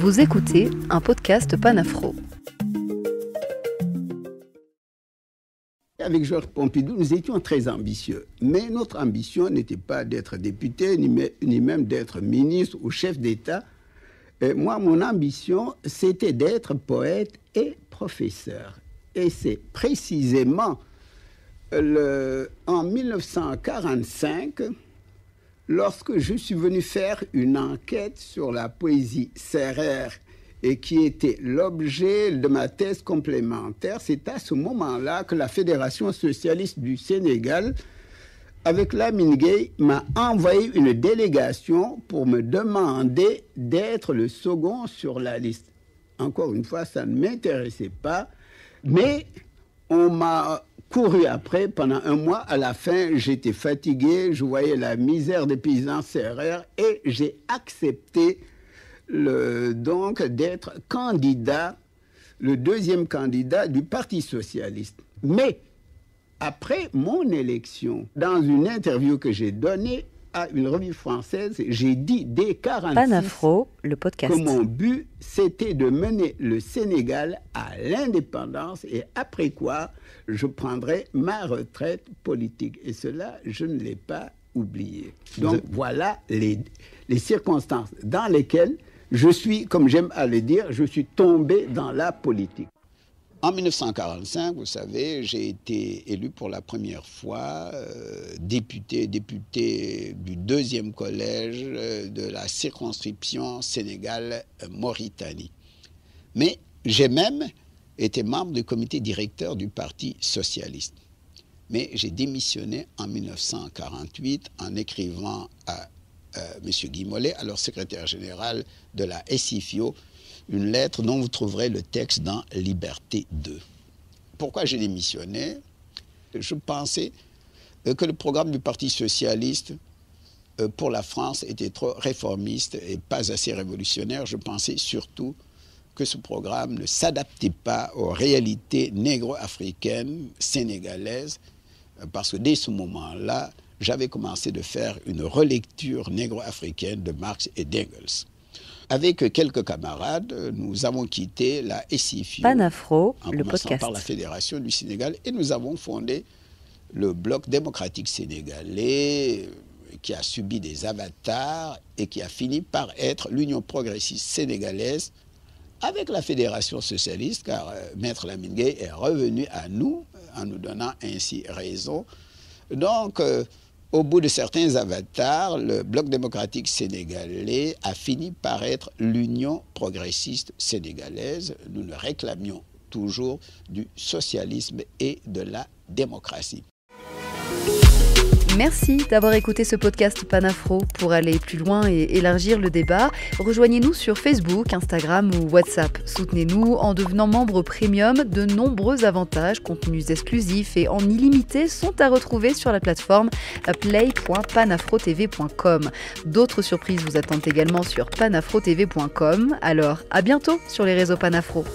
Vous écoutez un podcast Panafro. Avec Georges Pompidou, nous étions très ambitieux. Mais notre ambition n'était pas d'être député, ni même d'être ministre ou chef d'État. Et moi, mon ambition, c'était d'être poète et professeur. Et c'est précisément en 1945, lorsque je suis venu faire une enquête sur la poésie sérère et qui était l'objet de ma thèse complémentaire, c'est à ce moment-là que la Fédération socialiste du Sénégal, avec Lamine Gueye, m'a envoyé une délégation pour me demander d'être le second sur la liste. Encore une fois, ça ne m'intéressait pas, mais on m'a couru après pendant un mois. À la fin, j'étais fatigué, je voyais la misère des paysans sérères et j'ai accepté donc d'être candidat, le deuxième candidat du Parti socialiste. Mais après mon élection, dans une interview que j'ai donnée à une revue française, j'ai dit dès 1946 Panafro, le podcast. Que mon but, c'était de mener le Sénégal à l'indépendance et après quoi, je prendrais ma retraite politique. Et cela, je ne l'ai pas oublié. Donc voilà les circonstances dans lesquelles je suis, comme j'aime à le dire, je suis tombé dans la politique. En 1945, vous savez, j'ai été élu pour la première fois député du deuxième collège de la circonscription Sénégal-Mauritanie. Mais j'ai même été membre du comité directeur du Parti socialiste. Mais j'ai démissionné en 1948 en écrivant à M. Guy Mollet, alors secrétaire général de la SIFIO, une lettre dont vous trouverez le texte dans Liberté 2. Pourquoi j'ai démissionné? Je pensais que le programme du Parti socialiste pour la France était trop réformiste et pas assez révolutionnaire. Je pensais surtout que ce programme ne s'adaptait pas aux réalités négro-africaines, sénégalaises, parce que dès ce moment-là, j'avais commencé de faire une relecture négro-africaine de Marx et d'Engels. Avec quelques camarades, nous avons quitté la SIFIO, Panafro, en le commençant podcast. par la Fédération du Sénégal, et nous avons fondé le Bloc démocratique sénégalais, qui a subi des avatars et qui a fini par être l'Union progressiste sénégalaise avec la Fédération socialiste, car Maître Lamine Gueye est revenu à nous en nous donnant ainsi raison. Donc, au bout de certains avatars, le Bloc démocratique sénégalais a fini par être l'Union progressiste sénégalaise. Nous nous réclamions toujours du socialisme et de la démocratie. Merci d'avoir écouté ce podcast Panafro. Pour aller plus loin et élargir le débat, rejoignez-nous sur Facebook, Instagram ou WhatsApp. Soutenez-nous en devenant membre premium. De nombreux avantages, contenus exclusifs et en illimité sont à retrouver sur la plateforme play.panafrotv.com. D'autres surprises vous attendent également sur panafrotv.com. Alors, à bientôt sur les réseaux Panafro.